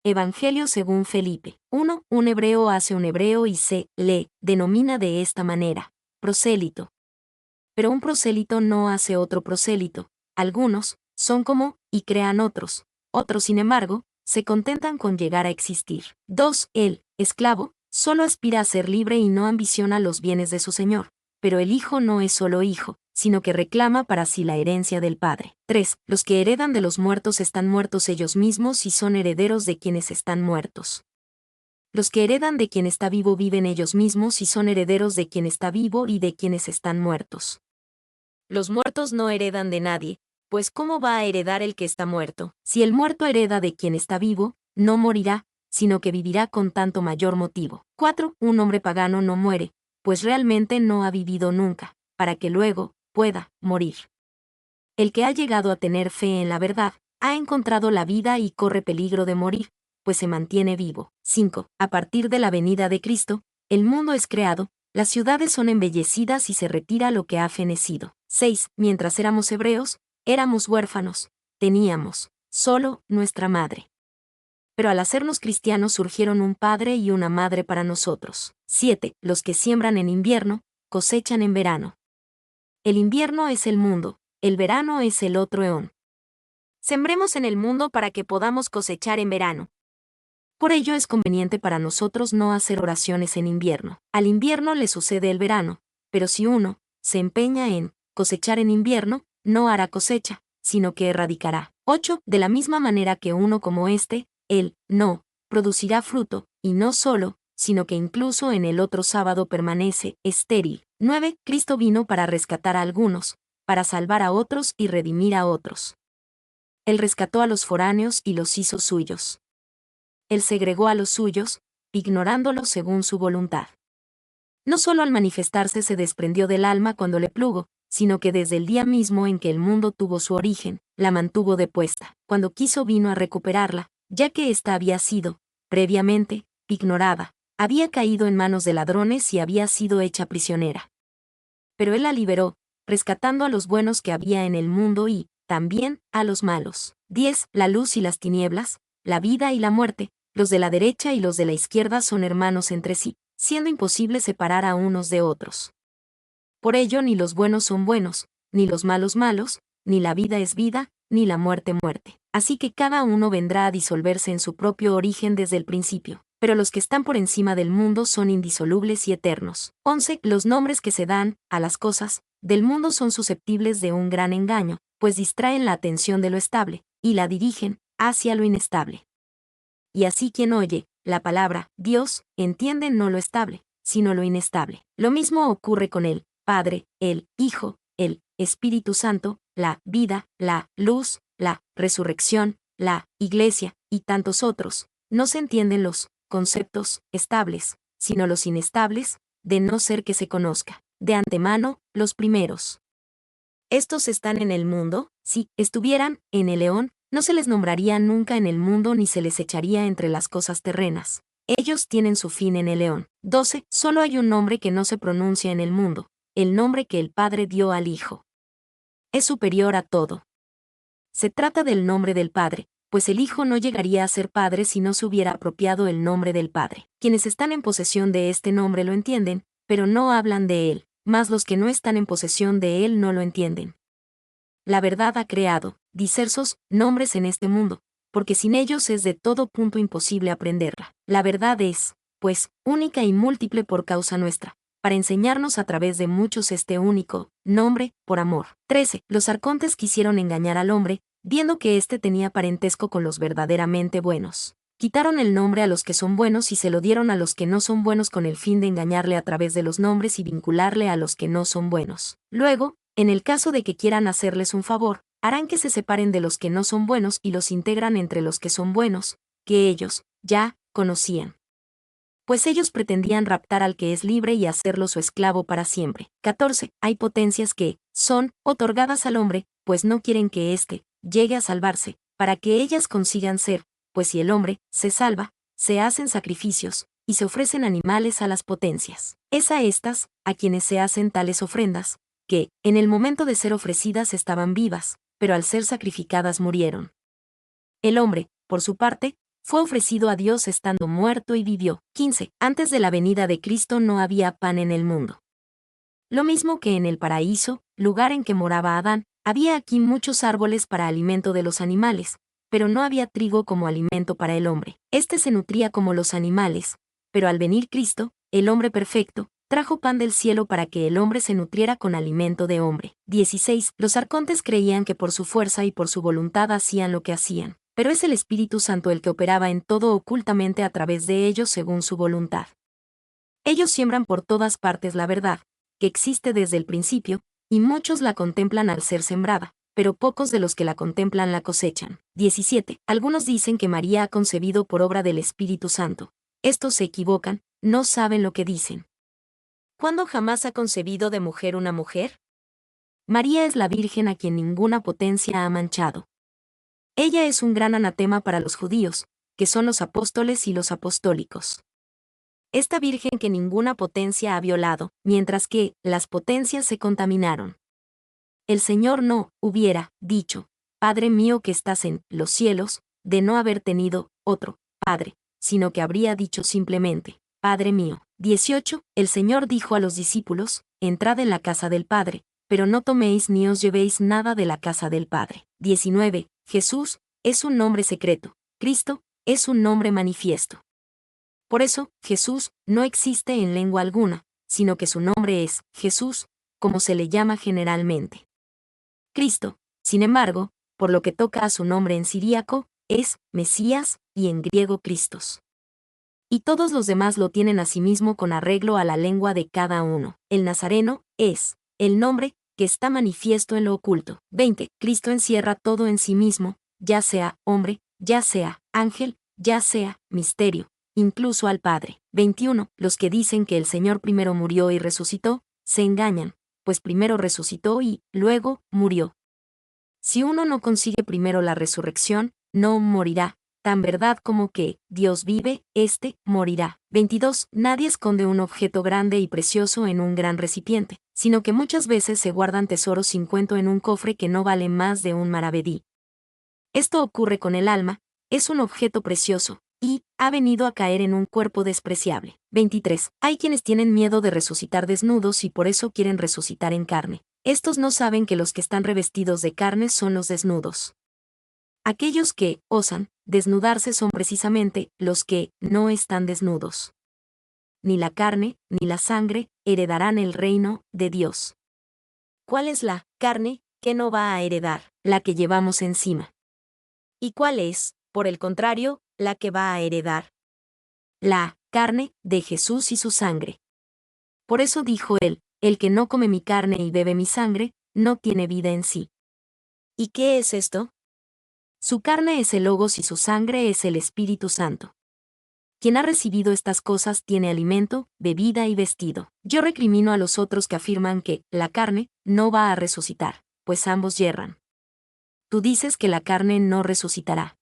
Evangelio según Felipe. 1. Un hebreo hace un hebreo y se le denomina de esta manera: prosélito. Pero un prosélito no hace otro prosélito. Algunos son como, y crean otros. Otros, sin embargo, se contentan con llegar a existir. 2. El esclavo solo aspira a ser libre y no ambiciona los bienes de su señor. Pero el hijo no es solo hijo, sino que reclama para sí la herencia del padre. 3. Los que heredan de los muertos están muertos ellos mismos y son herederos de quienes están muertos. Los que heredan de quien está vivo viven ellos mismos y son herederos de quien está vivo y de quienes están muertos. Los muertos no heredan de nadie, pues ¿cómo va a heredar el que está muerto? Si el muerto hereda de quien está vivo, no morirá, sino que vivirá con tanto mayor motivo. 4. Un hombre pagano no muere, pues realmente no ha vivido nunca, para que luego pueda morir. El que ha llegado a tener fe en la verdad, ha encontrado la vida y corre peligro de morir, pues se mantiene vivo. 5. A partir de la venida de Cristo, el mundo es creado, las ciudades son embellecidas y se retira lo que ha fenecido. 6. Mientras éramos hebreos, éramos huérfanos, teníamos solo nuestra madre. Pero al hacernos cristianos surgieron un padre y una madre para nosotros. 7. Los que siembran en invierno, cosechan en verano. El invierno es el mundo, el verano es el otro eón. Sembremos en el mundo para que podamos cosechar en verano. Por ello es conveniente para nosotros no hacer oraciones en invierno. Al invierno le sucede el verano, pero si uno se empeña en cosechar en invierno, no hará cosecha, sino que erradicará. 8. De la misma manera que uno como él no producirá fruto, y no solo, sino que incluso en el otro sábado permanece estéril. 9. Cristo vino para rescatar a algunos, para salvar a otros y redimir a otros. Él rescató a los foráneos y los hizo suyos. Él segregó a los suyos, ignorándolos según su voluntad. No solo al manifestarse se desprendió del alma cuando le plugo, sino que desde el día mismo en que el mundo tuvo su origen, la mantuvo depuesta. Cuando quiso vino a recuperarla, ya que ésta había sido, previamente, ignorada, había caído en manos de ladrones y había sido hecha prisionera. Pero él la liberó, rescatando a los buenos que había en el mundo y, también, a los malos. 10. La luz y las tinieblas, la vida y la muerte, los de la derecha y los de la izquierda son hermanos entre sí, siendo imposible separar a unos de otros. Por ello ni los buenos son buenos, ni los malos malos, ni la vida es vida, ni la muerte muerte. Así que cada uno vendrá a disolverse en su propio origen desde el principio. Pero los que están por encima del mundo son indisolubles y eternos. 11. Los nombres que se dan a las cosas del mundo son susceptibles de un gran engaño, pues distraen la atención de lo estable, y la dirigen hacia lo inestable. Y así quien oye la palabra Dios entiende no lo estable, sino lo inestable. Lo mismo ocurre con el Padre, el Hijo, el Espíritu Santo, la vida, la luz, la resurrección, la Iglesia, y tantos otros. No se entienden los conceptos estables, sino los inestables, de no ser que se conozca de antemano los primeros. Estos están en el mundo, si estuvieran en el león, no se les nombraría nunca en el mundo ni se les echaría entre las cosas terrenas. Ellos tienen su fin en el león. 12. Solo hay un nombre que no se pronuncia en el mundo, el nombre que el Padre dio al Hijo. Es superior a todo. Se trata del nombre del Padre, pues el Hijo no llegaría a ser Padre si no se hubiera apropiado el nombre del Padre. Quienes están en posesión de este nombre lo entienden, pero no hablan de él, mas los que no están en posesión de él no lo entienden. La verdad ha creado diversos nombres en este mundo, porque sin ellos es de todo punto imposible aprenderla. La verdad es, pues, única y múltiple por causa nuestra, para enseñarnos a través de muchos este único nombre, por amor. 13. Los arcontes quisieron engañar al hombre, viendo que éste tenía parentesco con los verdaderamente buenos. Quitaron el nombre a los que son buenos y se lo dieron a los que no son buenos con el fin de engañarle a través de los nombres y vincularle a los que no son buenos. Luego, en el caso de que quieran hacerles un favor, harán que se separen de los que no son buenos y los integran entre los que son buenos, que ellos ya conocían. Pues ellos pretendían raptar al que es libre y hacerlo su esclavo para siempre. 14. Hay potencias que son otorgadas al hombre, pues no quieren que éste llegue a salvarse, para que ellas consigan ser, pues si el hombre se salva, se hacen sacrificios, y se ofrecen animales a las potencias. Es a estas, a quienes se hacen tales ofrendas, que, en el momento de ser ofrecidas estaban vivas, pero al ser sacrificadas murieron. El hombre, por su parte, Fue ofrecido a Dios estando muerto y vivió. 15. Antes de la venida de Cristo no había pan en el mundo. Lo mismo que en el paraíso, lugar en que moraba Adán, había aquí muchos árboles para alimento de los animales, pero no había trigo como alimento para el hombre. Este se nutría como los animales, pero al venir Cristo, el hombre perfecto, trajo pan del cielo para que el hombre se nutriera con alimento de hombre. 16. Los arcontes creían que por su fuerza y por su voluntad hacían lo que hacían, pero es el Espíritu Santo el que operaba en todo ocultamente a través de ellos según su voluntad. Ellos siembran por todas partes la verdad, que existe desde el principio, y muchos la contemplan al ser sembrada, pero pocos de los que la contemplan la cosechan. 17. Algunos dicen que María ha concebido por obra del Espíritu Santo. Estos se equivocan, no saben lo que dicen. ¿Cuándo jamás ha concebido de mujer una mujer? María es la Virgen a quien ninguna potencia ha manchado. Ella es un gran anatema para los judíos, que son los apóstoles y los apostólicos. Esta Virgen que ninguna potencia ha violado, mientras que las potencias se contaminaron. El Señor no hubiera dicho, Padre mío que estás en los cielos, de no haber tenido otro Padre, sino que habría dicho simplemente, Padre mío. 18. El Señor dijo a los discípulos, entrad en la casa del Padre, pero no toméis ni os llevéis nada de la casa del Padre. 19. Jesús es un nombre secreto, Cristo es un nombre manifiesto. Por eso, Jesús no existe en lengua alguna, sino que su nombre es Jesús, como se le llama generalmente. Cristo, sin embargo, por lo que toca a su nombre en siríaco, es Mesías y en griego Cristos. Y todos los demás lo tienen asimismo con arreglo a la lengua de cada uno. El Nazareno es el nombre que está manifiesto en lo oculto. 20. Cristo encierra todo en sí mismo, ya sea hombre, ya sea ángel, ya sea misterio, incluso al Padre. 21. Los que dicen que el Señor primero murió y resucitó, se engañan, pues primero resucitó y, luego, murió. Si uno no consigue primero la resurrección, no morirá, tan verdad como que Dios vive, éste morirá. 22. Nadie esconde un objeto grande y precioso en un gran recipiente, sino que muchas veces se guardan tesoros sin cuento en un cofre que no vale más de un maravedí. Esto ocurre con el alma, es un objeto precioso, y ha venido a caer en un cuerpo despreciable. 23. Hay quienes tienen miedo de resucitar desnudos y por eso quieren resucitar en carne. Estos no saben que los que están revestidos de carne son los desnudos. Aquellos que osan desnudarse son precisamente los que no están desnudos. Ni la carne, ni la sangre, heredarán el reino de Dios. ¿Cuál es la carne que no va a heredar? La que llevamos encima. ¿Y cuál es, por el contrario, la que va a heredar? La carne de Jesús y su sangre. Por eso dijo él, el que no come mi carne y bebe mi sangre, no tiene vida en sí. ¿Y qué es esto? Su carne es el Logos y su sangre es el Espíritu Santo. Quien ha recibido estas cosas tiene alimento, bebida y vestido. Yo recrimino a los otros que afirman que la carne no va a resucitar, pues ambos yerran. Tú dices que la carne no resucitará.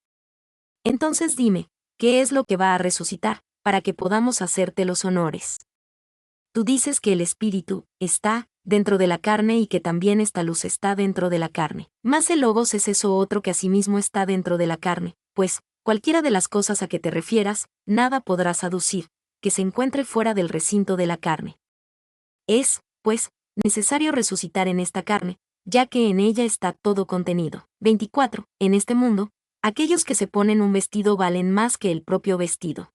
Entonces dime, ¿qué es lo que va a resucitar, para que podamos hacerte los honores? Tú dices que el Espíritu está dentro de la carne y que también esta luz está dentro de la carne. Mas el Logos es eso otro que asimismo está dentro de la carne, pues, cualquiera de las cosas a que te refieras, nada podrás aducir, que se encuentre fuera del recinto de la carne. Es, pues, necesario resucitar en esta carne, ya que en ella está todo contenido. 24. En este mundo, aquellos que se ponen un vestido valen más que el propio vestido.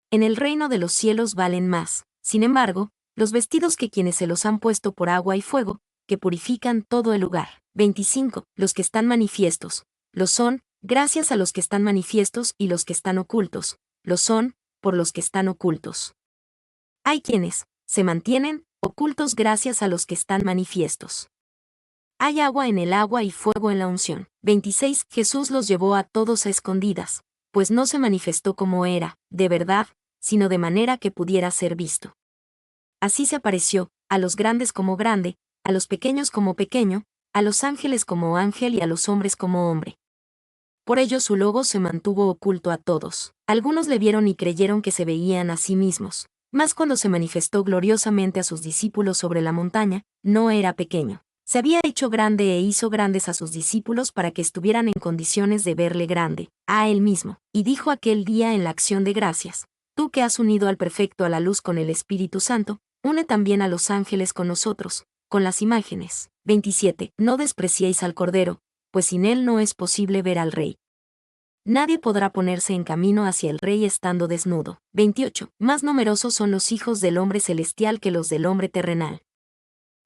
En el reino de los cielos valen más. Sin embargo, los vestidos que quienes se los han puesto por agua y fuego, que purifican todo el lugar. 25. Los que están manifiestos, lo son, gracias a los que están manifiestos y los que están ocultos, lo son, por los que están ocultos. Hay quienes se mantienen ocultos gracias a los que están manifiestos. Hay agua en el agua y fuego en la unción. 26. Jesús los llevó a todos a escondidas, pues no se manifestó como era, de verdad, sino de manera que pudiera ser visto. Así se apareció, a los grandes como grande, a los pequeños como pequeño, a los ángeles como ángel y a los hombres como hombre. Por ello su Logos se mantuvo oculto a todos. Algunos le vieron y creyeron que se veían a sí mismos, mas cuando se manifestó gloriosamente a sus discípulos sobre la montaña, no era pequeño. Se había hecho grande e hizo grandes a sus discípulos para que estuvieran en condiciones de verle grande, a él mismo, y dijo aquel día en la acción de gracias: tú que has unido al perfecto a la luz con el Espíritu Santo, une también a los ángeles con nosotros, con las imágenes. 27. No despreciéis al Cordero, pues sin él no es posible ver al Rey. Nadie podrá ponerse en camino hacia el Rey estando desnudo. 28. Más numerosos son los hijos del hombre celestial que los del hombre terrenal.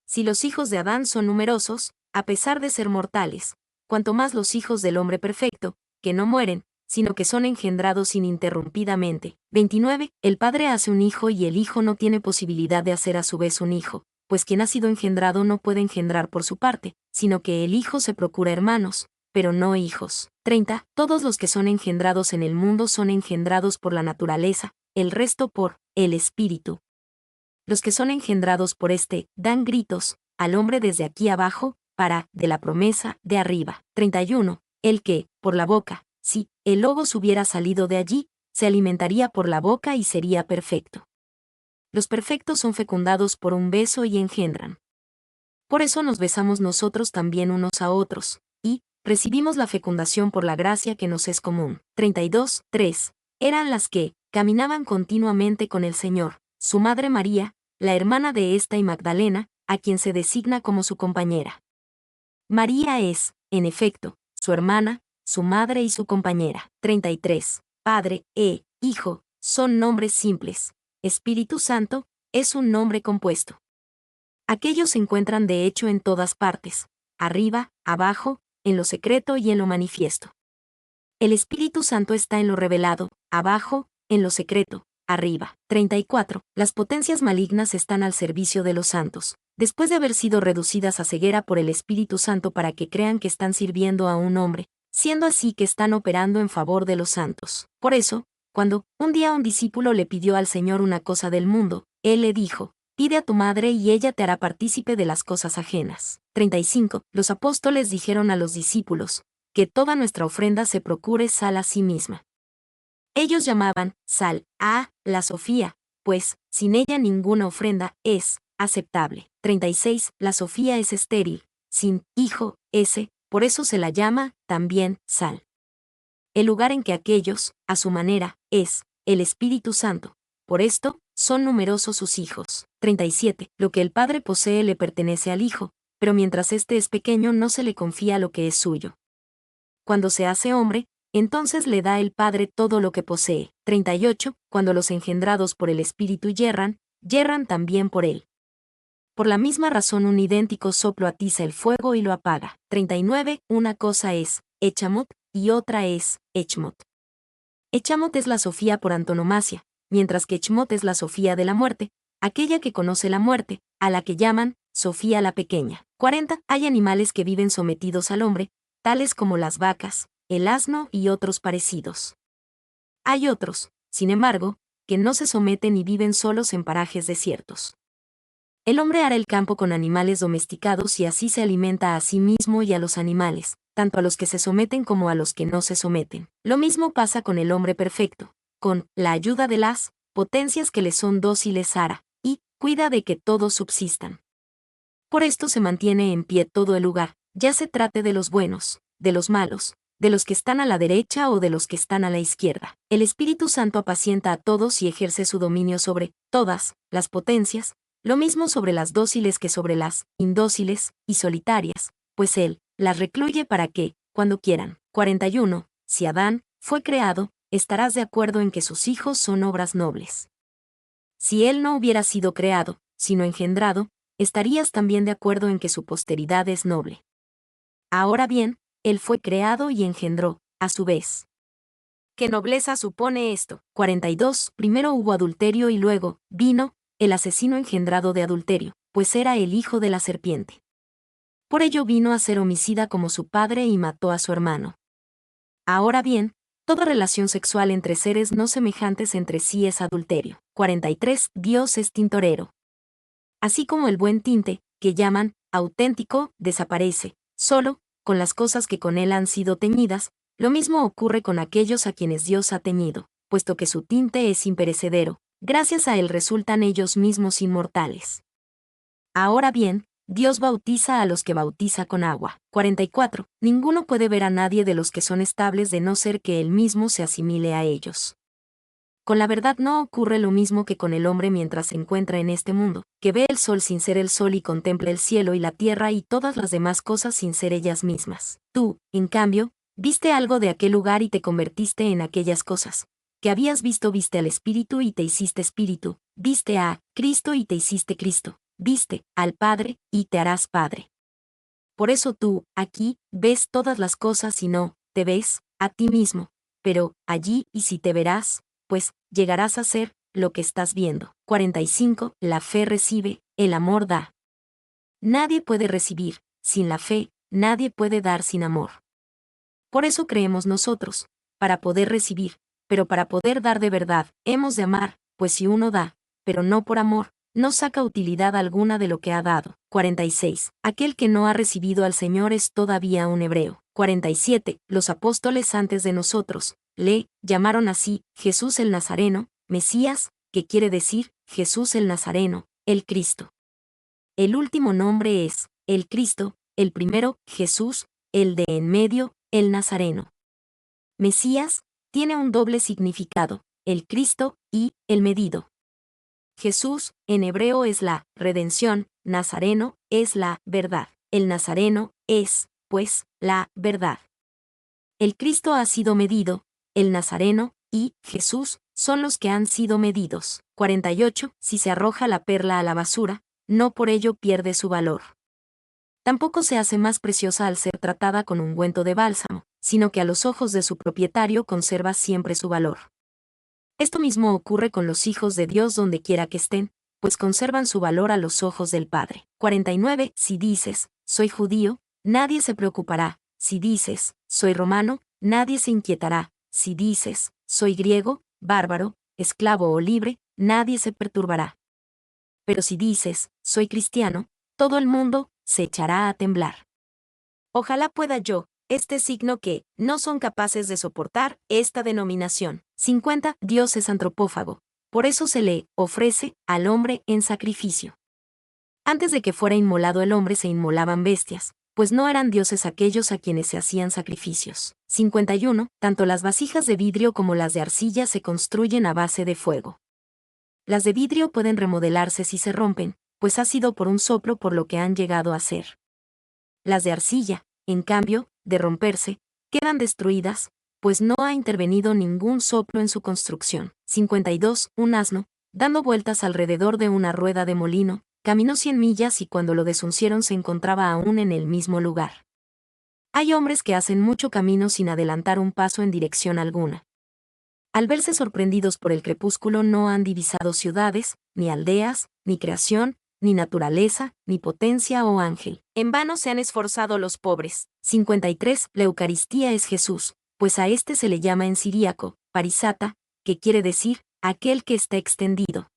Si los hijos de Adán son numerosos, a pesar de ser mortales, cuanto más los hijos del hombre perfecto, que no mueren, sino que son engendrados ininterrumpidamente. 29. El Padre hace un hijo y el Hijo no tiene posibilidad de hacer a su vez un hijo, pues quien ha sido engendrado no puede engendrar por su parte, sino que el Hijo se procura hermanos, pero no hijos. 30. Todos los que son engendrados en el mundo son engendrados por la naturaleza, el resto por el Espíritu. Los que son engendrados por dan gritos al hombre desde aquí abajo, de la promesa, de arriba. 31. El que, por la boca, si el logos hubiera salido de allí, se alimentaría por la boca y sería perfecto. Los perfectos son fecundados por un beso y engendran. Por eso nos besamos nosotros también unos a otros, y recibimos la fecundación por la gracia que nos es común. 32. 3. Eran las que caminaban continuamente con el Señor, su madre María, la hermana de esta y Magdalena, a quien se designa como su compañera. María es, en efecto, su hermana, su madre y su compañera. 33. Padre e Hijo son nombres simples. Espíritu Santo es un nombre compuesto. Aquellos se encuentran de hecho en todas partes, arriba, abajo, en lo secreto y en lo manifiesto. El Espíritu Santo está en lo revelado, abajo, en lo secreto, arriba. 34. Las potencias malignas están al servicio de los santos, después de haber sido reducidas a ceguera por el Espíritu Santo para que crean que están sirviendo a un hombre, siendo así que están operando en favor de los santos. Por eso, cuando un día un discípulo le pidió al Señor una cosa del mundo, él le dijo: pide a tu madre y ella te hará partícipe de las cosas ajenas. 35. Los apóstoles dijeron a los discípulos: que toda nuestra ofrenda se procure sal a sí misma. Ellos llamaban sal a la Sofía, pues, sin ella ninguna ofrenda es aceptable. 36. La Sofía es estéril, sin hijo, por eso se la llama también sal. El lugar en que aquellos, a su manera, es el Espíritu Santo. Por esto, son numerosos sus hijos. 37. Lo que el Padre posee le pertenece al Hijo, pero mientras éste es pequeño no se le confía lo que es suyo. Cuando se hace hombre, entonces le da el Padre todo lo que posee. 38. Cuando los engendrados por el Espíritu yerran también por él. Por la misma razón un idéntico soplo atiza el fuego y lo apaga. 39. Una cosa es Echamot y otra es Echmot. Echamot es la Sofía por antonomasia, mientras que Echmot es la Sofía de la muerte, aquella que conoce la muerte, a la que llaman Sofía la pequeña. 40. Hay animales que viven sometidos al hombre, tales como las vacas, el asno y otros parecidos. Hay otros, sin embargo, que no se someten y viven solos en parajes desiertos. El hombre hará el campo con animales domesticados y así se alimenta a sí mismo y a los animales, tanto a los que se someten como a los que no se someten. Lo mismo pasa con el hombre perfecto, con la ayuda de las potencias que le son dóciles hará, y cuida de que todos subsistan. Por esto se mantiene en pie todo el lugar, ya se trate de los buenos, de los malos, de los que están a la derecha o de los que están a la izquierda. El Espíritu Santo apacienta a todos y ejerce su dominio sobre todas las potencias, lo mismo sobre las dóciles que sobre las indóciles y solitarias, pues Él las recluye para que, cuando quieran. 41. Si Adán fue creado, estarás de acuerdo en que sus hijos son obras nobles. Si él no hubiera sido creado, sino engendrado, estarías también de acuerdo en que su posteridad es noble. Ahora bien, él fue creado y engendró, a su vez. ¿Qué nobleza supone esto? 42. Primero hubo adulterio y luego vino el asesino engendrado de adulterio, pues era el hijo de la serpiente. Por ello vino a ser homicida como su padre y mató a su hermano. Ahora bien, toda relación sexual entre seres no semejantes entre sí es adulterio. 43. Dios es tintorero. Así como el buen tinte, que llaman auténtico, desaparece, solo, con las cosas que con él han sido teñidas, lo mismo ocurre con aquellos a quienes Dios ha teñido, puesto que su tinte es imperecedero, gracias a él resultan ellos mismos inmortales. Ahora bien, Dios bautiza a los que bautiza con agua. 44. Ninguno puede ver a nadie de los que son estables de no ser que él mismo se asimile a ellos. Con la verdad no ocurre lo mismo que con el hombre mientras se encuentra en este mundo, que ve el sol sin ser el sol y contempla el cielo y la tierra y todas las demás cosas sin ser ellas mismas. Tú, en cambio, viste algo de aquel lugar y te convertiste en aquellas cosas. Que habías visto, viste al Espíritu y te hiciste Espíritu, viste a Cristo y te hiciste Cristo, viste al Padre y te harás Padre. Por eso tú, aquí, ves todas las cosas y no te ves a ti mismo, pero allí y si te verás, pues llegarás a ser lo que estás viendo. 45. La fe recibe, el amor da. Nadie puede recibir sin la fe, nadie puede dar sin amor. Por eso creemos nosotros, para poder recibir, pero para poder dar de verdad, hemos de amar, pues si uno da, pero no por amor, no saca utilidad alguna de lo que ha dado. 46. Aquel que no ha recibido al Señor es todavía un hebreo. 47. Los apóstoles antes de nosotros le llamaron así, Jesús el Nazareno, Mesías, que quiere decir, Jesús el Nazareno, el Cristo. El último nombre es, el Cristo, el primero, Jesús, el de en medio, el Nazareno. Mesías, tiene un doble significado, el Cristo y el medido. Jesús, en hebreo es la redención, Nazareno, es la verdad. El Nazareno es, pues, la verdad. El Cristo ha sido medido, el Nazareno y Jesús son los que han sido medidos. 48. Si se arroja la perla a la basura, no por ello pierde su valor. Tampoco se hace más preciosa al ser tratada con ungüento de bálsamo, sino que a los ojos de su propietario conserva siempre su valor. Esto mismo ocurre con los hijos de Dios donde quiera que estén, pues conservan su valor a los ojos del Padre. 49. Si dices, soy judío, nadie se preocupará. Si dices, soy romano, nadie se inquietará. Si dices, soy griego, bárbaro, esclavo o libre, nadie se perturbará. Pero si dices, soy cristiano, todo el mundo se echará a temblar. Ojalá pueda yo, este signo que no son capaces de soportar esta denominación. 50. Dios es antropófago. Por eso se le ofrece al hombre en sacrificio. Antes de que fuera inmolado el hombre se inmolaban bestias, pues no eran dioses aquellos a quienes se hacían sacrificios. 51. Tanto las vasijas de vidrio como las de arcilla se construyen a base de fuego. Las de vidrio pueden remodelarse si se rompen, pues ha sido por un soplo por lo que han llegado a ser. Las de arcilla, en cambio, de romperse, quedan destruidas, pues no ha intervenido ningún soplo en su construcción. 52. Un asno, dando vueltas alrededor de una rueda de molino, caminó 100 millas y cuando lo desuncieron se encontraba aún en el mismo lugar. Hay hombres que hacen mucho camino sin adelantar un paso en dirección alguna. Al verse sorprendidos por el crepúsculo no han divisado ciudades, ni aldeas, ni creación, ni naturaleza, ni potencia o ángel. En vano se han esforzado los pobres. 53. La Eucaristía es Jesús, pues a este se le llama en siríaco, parisata, que quiere decir, aquel que está extendido.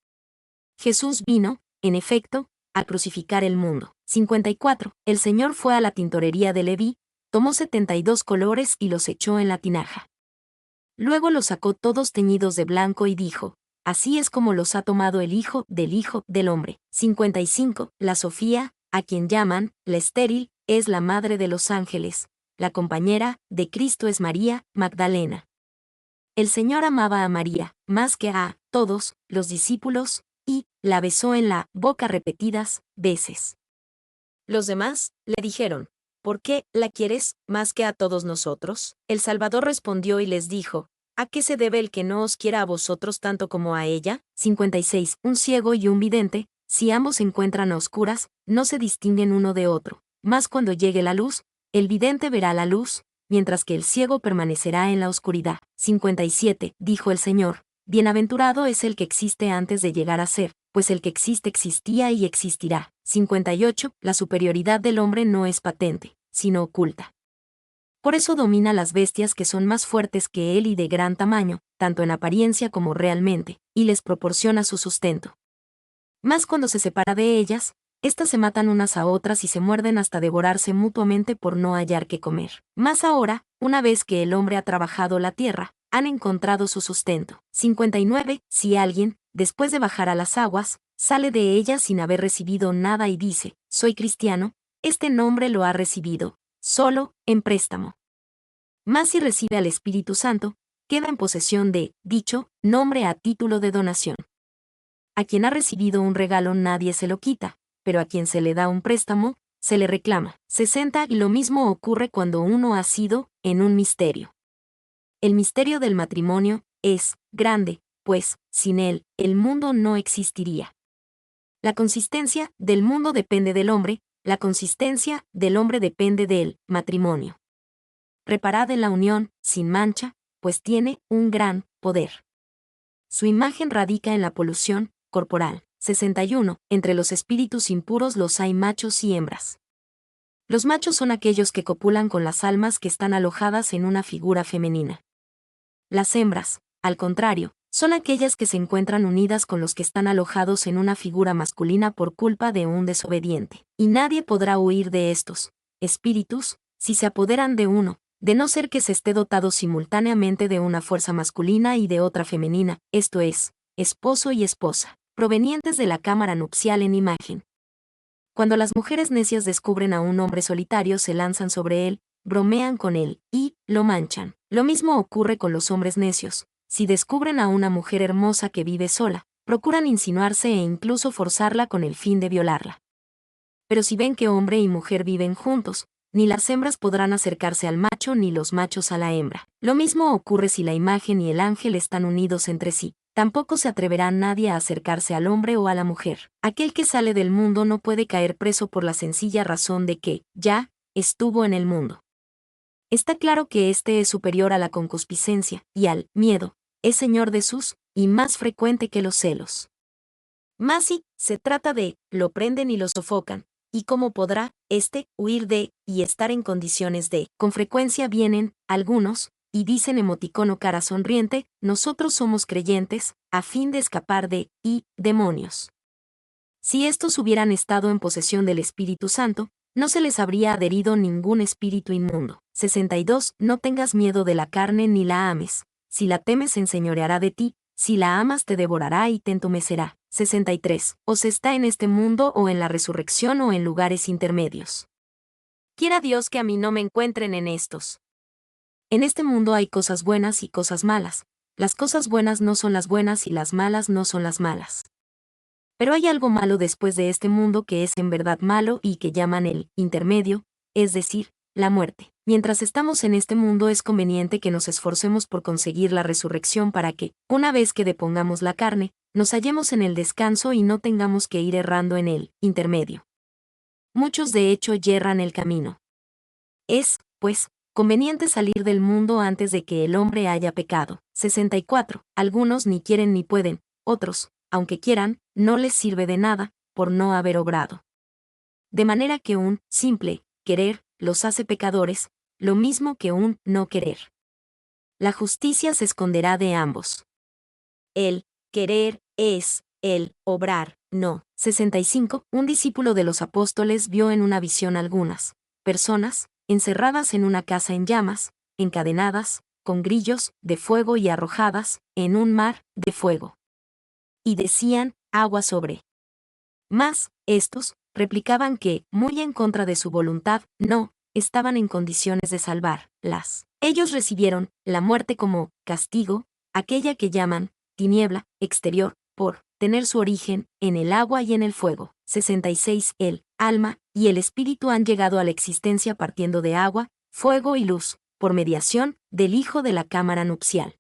Jesús vino, en efecto, a crucificar el mundo. 54. El Señor fue a la tintorería de Leví, tomó 72 colores y los echó en la tinaja. Luego los sacó todos teñidos de blanco y dijo, así es como los ha tomado el Hijo del Hombre. 55. La Sofía, a quien llaman, la estéril, es la madre de los ángeles. La compañera de Cristo es María, Magdalena. El Señor amaba a María, más que a todos los discípulos, y la besó en la boca repetidas veces. Los demás le dijeron, ¿por qué la quieres más que a todos nosotros? El Salvador respondió y les dijo, ¿a qué se debe el que no os quiera a vosotros tanto como a ella? 56. Un ciego y un vidente, si ambos se encuentran a oscuras, no se distinguen uno de otro. Mas cuando llegue la luz, el vidente verá la luz, mientras que el ciego permanecerá en la oscuridad. 57. Dijo el Señor, bienaventurado es el que existe antes de llegar a ser, pues el que existe existía y existirá. 58. La superioridad del hombre no es patente, sino oculta. Por eso domina las bestias que son más fuertes que él y de gran tamaño, tanto en apariencia como realmente, y les proporciona su sustento. Mas cuando se separa de ellas, éstas se matan unas a otras y se muerden hasta devorarse mutuamente por no hallar qué comer. Mas ahora, una vez que el hombre ha trabajado la tierra, han encontrado su sustento. 59. Si alguien, después de bajar a las aguas, sale de ella sin haber recibido nada y dice, soy cristiano, este nombre lo ha recibido, solo, en préstamo. Mas si recibe al Espíritu Santo, queda en posesión de, dicho, nombre a título de donación. A quien ha recibido un regalo nadie se lo quita, pero a quien se le da un préstamo, se le reclama. 60. Lo mismo ocurre cuando uno ha sido, en un misterio. El misterio del matrimonio es grande, pues, sin él, el mundo no existiría. La consistencia del mundo depende del hombre, la consistencia del hombre depende del matrimonio. Reparad en la unión, sin mancha, pues tiene un gran poder. Su imagen radica en la polución corporal. 61. Entre los espíritus impuros los hay machos y hembras. Los machos son aquellos que copulan con las almas que están alojadas en una figura femenina. Las hembras, al contrario, son aquellas que se encuentran unidas con los que están alojados en una figura masculina por culpa de un desobediente. Y nadie podrá huir de estos espíritus, si se apoderan de uno, de no ser que se esté dotado simultáneamente de una fuerza masculina y de otra femenina, esto es, esposo y esposa, provenientes de la cámara nupcial en imagen. Cuando las mujeres necias descubren a un hombre solitario se lanzan sobre él, bromean con él, y lo manchan. Lo mismo ocurre con los hombres necios. Si descubren a una mujer hermosa que vive sola, procuran insinuarse e incluso forzarla con el fin de violarla. Pero si ven que hombre y mujer viven juntos, ni las hembras podrán acercarse al macho ni los machos a la hembra. Lo mismo ocurre si la imagen y el ángel están unidos entre sí. Tampoco se atreverá nadie a acercarse al hombre o a la mujer. Aquel que sale del mundo no puede caer preso por la sencilla razón de que, ya, estuvo en el mundo. Está claro que éste es superior a la concupiscencia y al miedo, es señor de sus, y más frecuente que los celos. Mas si se trata de, lo prenden y lo sofocan, y cómo podrá, huir de, y estar en condiciones de, con frecuencia vienen, algunos, y dicen emoticono cara sonriente, nosotros somos creyentes, a fin de escapar de, y, demonios. Si estos hubieran estado en posesión del Espíritu Santo, no se les habría adherido ningún espíritu inmundo. 62. No tengas miedo de la carne ni la ames. Si la temes se enseñoreará de ti, si la amas te devorará y te entumecerá. 63. O se está en este mundo o en la resurrección o en lugares intermedios. Quiera Dios que a mí no me encuentren en estos. En este mundo hay cosas buenas y cosas malas. Las cosas buenas no son las buenas y las malas no son las malas. Pero hay algo malo después de este mundo que es en verdad malo y que llaman el intermedio, es decir, la muerte. Mientras estamos en este mundo es conveniente que nos esforcemos por conseguir la resurrección para que, una vez que depongamos la carne, nos hallemos en el descanso y no tengamos que ir errando en el intermedio. Muchos de hecho yerran el camino. Es, pues, conveniente salir del mundo antes de que el hombre haya pecado. 64. Algunos ni quieren ni pueden, otros, aunque quieran, no les sirve de nada, por no haber obrado. De manera que un simple querer los hace pecadores, lo mismo que un no querer. La justicia se esconderá de ambos. El querer es, el obrar, no. 65. Un discípulo de los apóstoles vio en una visión algunas personas, encerradas en una casa en llamas, encadenadas, con grillos de fuego y arrojadas, en un mar de fuego. Y decían, agua sobre. Mas, estos, replicaban que, muy en contra de su voluntad, no, estaban en condiciones de salvarlas. Ellos recibieron la muerte como castigo, aquella que llaman tiniebla exterior, por tener su origen en el agua y en el fuego. 66. El alma y el espíritu han llegado a la existencia partiendo de agua, fuego y luz, por mediación del Hijo de la cámara nupcial.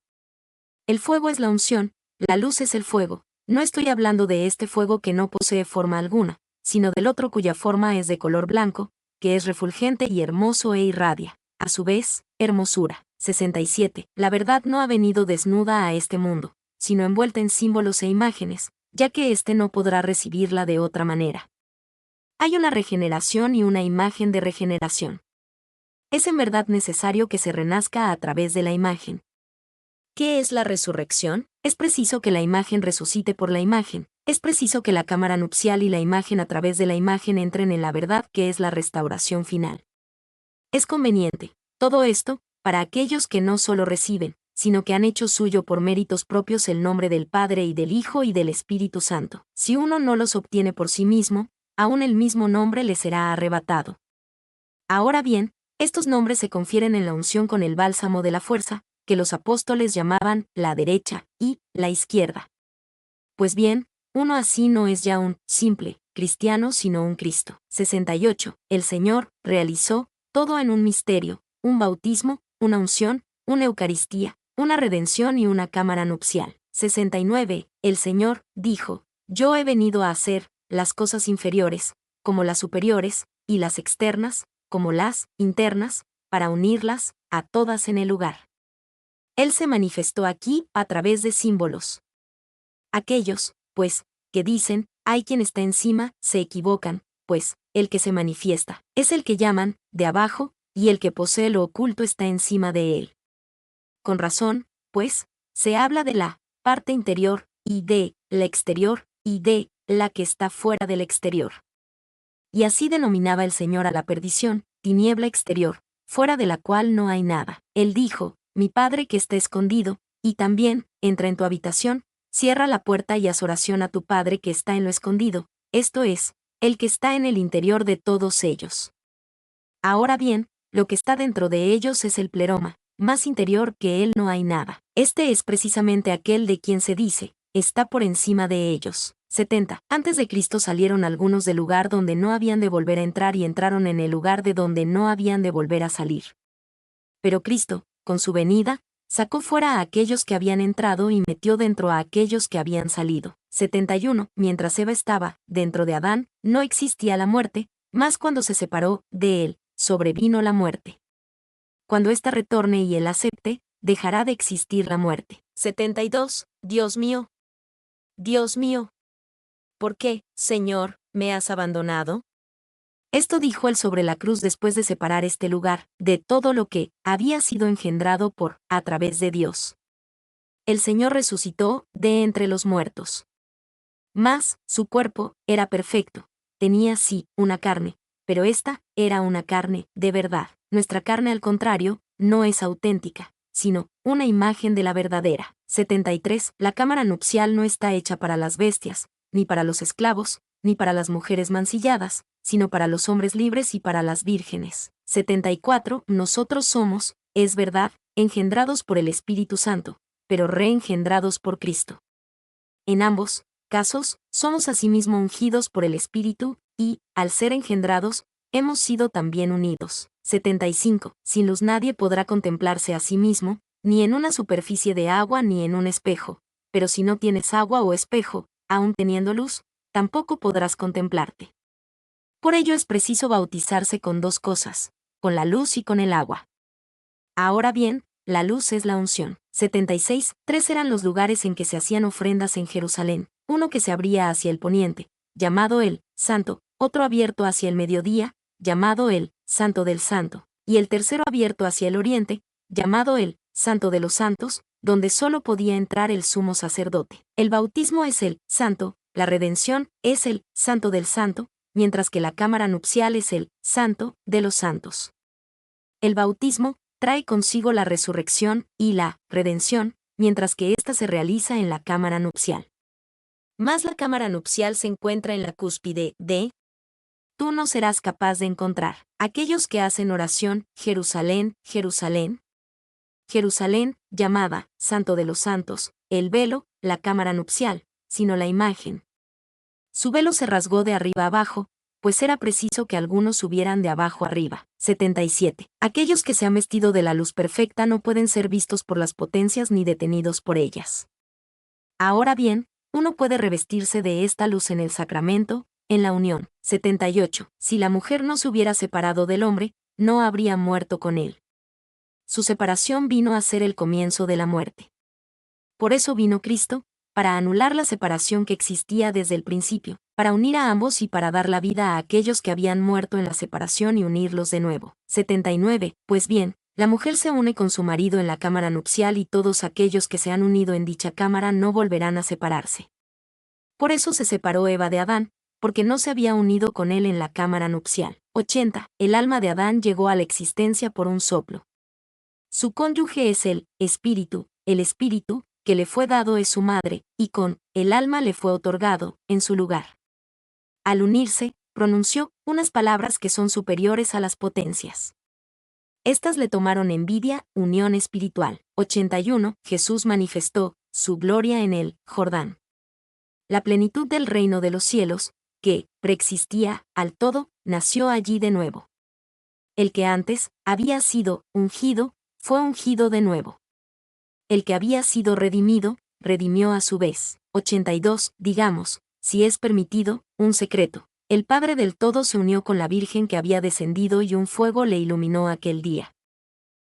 El fuego es la unción, la luz es el fuego. No estoy hablando de este fuego que no posee forma alguna, sino del otro cuya forma es de color blanco, que es refulgente y hermoso e irradia, a su vez, hermosura. 67. La verdad no ha venido desnuda a este mundo, sino envuelta en símbolos e imágenes, ya que éste no podrá recibirla de otra manera. Hay una regeneración y una imagen de regeneración. Es en verdad necesario que se renazca a través de la imagen. ¿Qué es la resurrección? Es preciso que la imagen resucite por la imagen. Es preciso que la cámara nupcial y la imagen a través de la imagen entren en la verdad que es la restauración final. Es conveniente, todo esto, para aquellos que no solo reciben, sino que han hecho suyo por méritos propios el nombre del Padre y del Hijo y del Espíritu Santo. Si uno no los obtiene por sí mismo, aún el mismo nombre le será arrebatado. Ahora bien, estos nombres se confieren en la unción con el bálsamo de la fuerza, que los apóstoles llamaban la derecha y la izquierda. Pues bien, uno así no es ya un simple cristiano, sino un Cristo. 68. El Señor realizó todo en un misterio, un bautismo, una unción, una Eucaristía, una redención y una cámara nupcial. 69. El Señor dijo: Yo he venido a hacer las cosas inferiores, como las superiores, y las externas, como las internas, para unirlas a todas en el lugar. Él se manifestó aquí a través de símbolos. Aquellos, pues, que dicen, hay quien está encima, se equivocan, pues, el que se manifiesta es el que llaman de abajo, y el que posee lo oculto está encima de él. Con razón, pues, se habla de la parte interior, y de la exterior, y de la que está fuera del exterior. Y así denominaba el Señor a la perdición, tiniebla exterior, fuera de la cual no hay nada. Él dijo: Mi Padre que está escondido, y también, entra en tu habitación, cierra la puerta y haz oración a tu Padre que está en lo escondido, esto es, el que está en el interior de todos ellos. Ahora bien, lo que está dentro de ellos es el pleroma, más interior que él no hay nada. Este es precisamente aquel de quien se dice, está por encima de ellos. 70. Antes de Cristo salieron algunos del lugar donde no habían de volver a entrar y entraron en el lugar de donde no habían de volver a salir. Pero Cristo, con su venida, sacó fuera a aquellos que habían entrado y metió dentro a aquellos que habían salido. 71. Mientras Eva estaba dentro de Adán, no existía la muerte, mas cuando se separó de él, sobrevino la muerte. Cuando ésta retorne y él acepte, dejará de existir la muerte. 72. Dios mío, ¿por qué, Señor, me has abandonado? Esto dijo él sobre la cruz después de separar este lugar de todo lo que había sido engendrado a través de Dios. El Señor resucitó de entre los muertos. Mas, su cuerpo era perfecto, tenía sí una carne, pero esta era una carne de verdad. Nuestra carne, al contrario, no es auténtica, sino una imagen de la verdadera. 73. La cámara nupcial no está hecha para las bestias, ni para los esclavos, ni para las mujeres mancilladas, sino para los hombres libres y para las vírgenes. 74. Nosotros somos, es verdad, engendrados por el Espíritu Santo, pero reengendrados por Cristo. En ambos casos, somos asimismo ungidos por el Espíritu, y, al ser engendrados, hemos sido también unidos. 75. Sin luz nadie podrá contemplarse a sí mismo, ni en una superficie de agua ni en un espejo, pero si no tienes agua o espejo, aun teniendo luz, tampoco podrás contemplarte. Por ello es preciso bautizarse con dos cosas, con la luz y con el agua. Ahora bien, la luz es la unción. 76. 3 eran los lugares en que se hacían ofrendas en Jerusalén, uno que se abría hacia el poniente, llamado el Santo, otro abierto hacia el mediodía, llamado el Santo del Santo, y el tercero abierto hacia el oriente, llamado el Santo de los Santos, donde solo podía entrar el sumo sacerdote. El bautismo es el Santo, la redención es el Santo del Santo, mientras que la cámara nupcial es el Santo de los Santos. El bautismo trae consigo la resurrección y la redención, mientras que ésta se realiza en la cámara nupcial. Mas la cámara nupcial se encuentra en la cúspide de tú no serás capaz de encontrar. Aquellos que hacen oración, Jerusalén, Jerusalén. Jerusalén, llamada Santo de los Santos, el velo, la cámara nupcial, sino la imagen. Su velo se rasgó de arriba abajo, pues era preciso que algunos subieran de abajo arriba. 77. Aquellos que se han vestido de la luz perfecta no pueden ser vistos por las potencias ni detenidos por ellas. Ahora bien, uno puede revestirse de esta luz en el sacramento, en la unión. 78. Si la mujer no se hubiera separado del hombre, no habría muerto con él. Su separación vino a ser el comienzo de la muerte. Por eso vino Cristo, para anular la separación que existía desde el principio, para unir a ambos y para dar la vida a aquellos que habían muerto en la separación y unirlos de nuevo. 79. Pues bien, la mujer se une con su marido en la cámara nupcial y todos aquellos que se han unido en dicha cámara no volverán a separarse. Por eso se separó Eva de Adán, porque no se había unido con él en la cámara nupcial. 80. El alma de Adán llegó a la existencia por un soplo. Su cónyuge es el espíritu que le fue dado es su madre, y con el alma le fue otorgado, en su lugar. Al unirse, pronunció unas palabras que son superiores a las potencias. Estas le tomaron envidia, unión espiritual. 81. Jesús manifestó su gloria en el Jordán. La plenitud del reino de los cielos, que preexistía al todo, nació allí de nuevo. El que antes había sido ungido, fue ungido de nuevo. El que había sido redimido, redimió a su vez. 82. Digamos, si es permitido, un secreto. El Padre del Todo se unió con la Virgen que había descendido y un fuego le iluminó aquel día.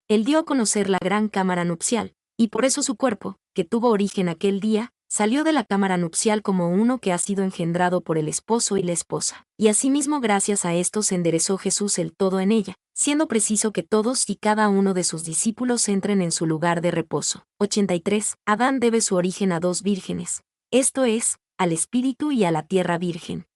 Él dio a conocer la gran cámara nupcial, y por eso su cuerpo, que tuvo origen aquel día, salió de la cámara nupcial como uno que ha sido engendrado por el esposo y la esposa. Y asimismo gracias a esto se enderezó Jesús el todo en ella, siendo preciso que todos y cada uno de sus discípulos entren en su lugar de reposo. 83. Adán debe su origen a dos vírgenes, esto es, al espíritu y a la tierra virgen.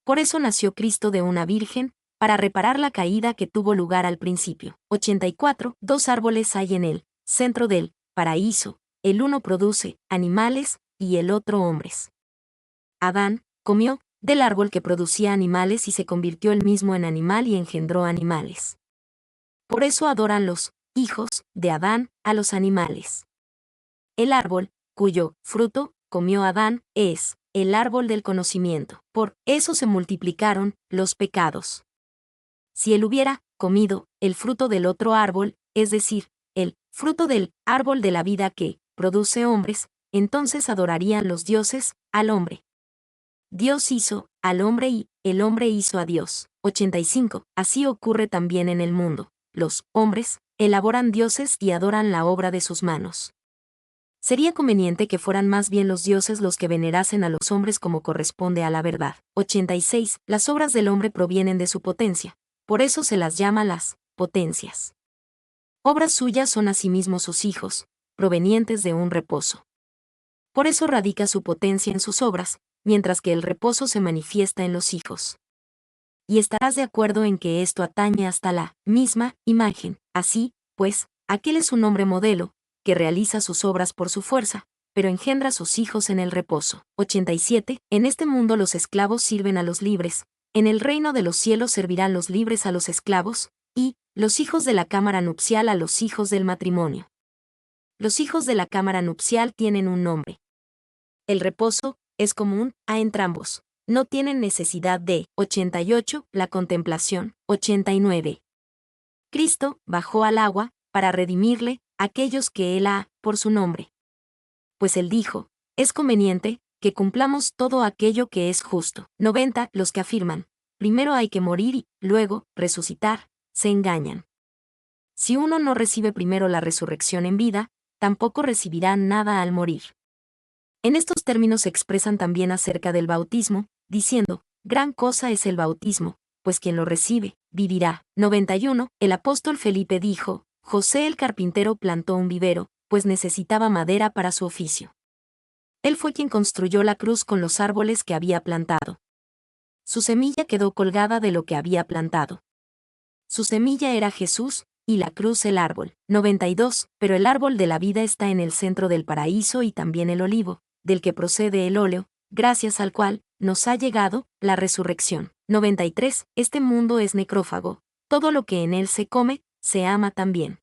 Por eso nació Cristo de una virgen, para reparar la caída que tuvo lugar al principio. 84. Dos árboles hay en el centro del paraíso, el uno produce animales y el otro hombres. Adán comió del árbol que producía animales y se convirtió él mismo en animal y engendró animales. Por eso adoran los hijos de Adán a los animales. El árbol, cuyo fruto comió Adán, es el árbol del conocimiento. Por eso se multiplicaron los pecados. Si él hubiera comido el fruto del otro árbol, es decir, el fruto del árbol de la vida que produce hombres, entonces adorarían los dioses al hombre. Dios hizo al hombre y el hombre hizo a Dios. 85. Así ocurre también en el mundo. Los hombres elaboran dioses y adoran la obra de sus manos. Sería conveniente que fueran más bien los dioses los que venerasen a los hombres como corresponde a la verdad. 86. Las obras del hombre provienen de su potencia, por eso se las llama las potencias. Obras suyas son asimismo sus hijos, provenientes de un reposo. Por eso radica su potencia en sus obras, mientras que el reposo se manifiesta en los hijos. Y estarás de acuerdo en que esto atañe hasta la misma imagen. Así, pues, aquel es un hombre modelo, que realiza sus obras por su fuerza, pero engendra sus hijos en el reposo. 87. En este mundo los esclavos sirven a los libres, en el reino de los cielos servirán los libres a los esclavos, y los hijos de la cámara nupcial a los hijos del matrimonio. Los hijos de la cámara nupcial tienen un nombre. El reposo es común a entrambos. No tienen necesidad de. 88. La contemplación. 89. Cristo bajó al agua para redimirle aquellos que él ha por su nombre. Pues él dijo, es conveniente que cumplamos todo aquello que es justo. 90. Los que afirman, primero hay que morir y luego resucitar, se engañan. Si uno no recibe primero la resurrección en vida, tampoco recibirá nada al morir. En estos términos se expresan también acerca del bautismo, diciendo, gran cosa es el bautismo, pues quien lo recibe, vivirá. 91. El apóstol Felipe dijo, José el carpintero plantó un vivero, pues necesitaba madera para su oficio. Él fue quien construyó la cruz con los árboles que había plantado. Su semilla quedó colgada de lo que había plantado. Su semilla era Jesús, y la cruz el árbol. 92. Pero el árbol de la vida está en el centro del paraíso y también el olivo, del que procede el óleo, gracias al cual nos ha llegado la resurrección. 93. Este mundo es necrófago, todo lo que en él se come, se ama también.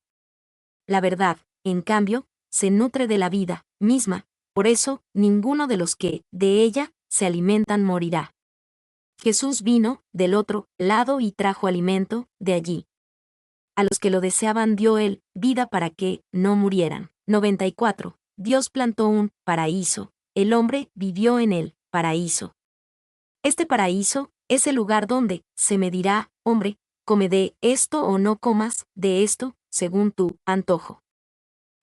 La verdad, en cambio, se nutre de la vida misma, por eso, ninguno de los que, de ella, se alimentan morirá. Jesús vino, del otro lado y trajo alimento, de allí. A los que lo deseaban dio él, vida para que, no murieran. 94. Dios plantó un paraíso, el hombre vivió en el paraíso. Este paraíso es el lugar donde se me dirá, hombre, come de esto o no comas de esto, según tu antojo.